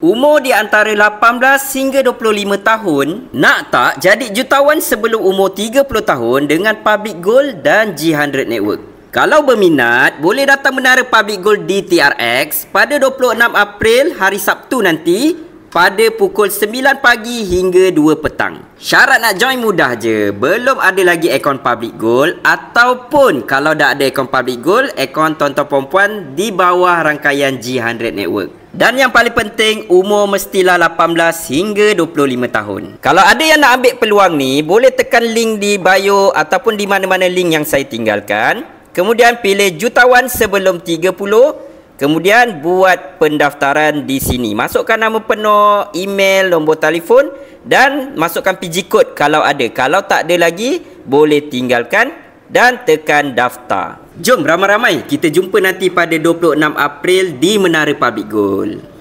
Umur di antara 18 hingga 25 tahun. Nak tak jadi jutawan sebelum umur 30 tahun dengan Public Gold dan G100 Network? Kalau berminat, boleh datang menara Public Gold di TRX pada 26 April hari Sabtu nanti pada pukul 9 pagi hingga 2 petang. Syarat nak join mudah je. Belum ada lagi akaun Public Gold, ataupun kalau dah ada akaun Public Gold, akaun tuan-tuan perempuan di bawah rangkaian G100 Network. Dan yang paling penting, umur mestilah 18 hingga 25 tahun. Kalau ada yang nak ambil peluang ni, boleh tekan link di bio ataupun di mana-mana link yang saya tinggalkan. Kemudian pilih jutawan sebelum 30. Kemudian buat pendaftaran di sini. Masukkan nama penuh, email, nombor telefon dan masukkan PG code kalau ada. Kalau tak ada lagi, boleh tinggalkan dan tekan daftar. Jom ramai-ramai kita jumpa nanti pada 26 April di Menara Public Gold.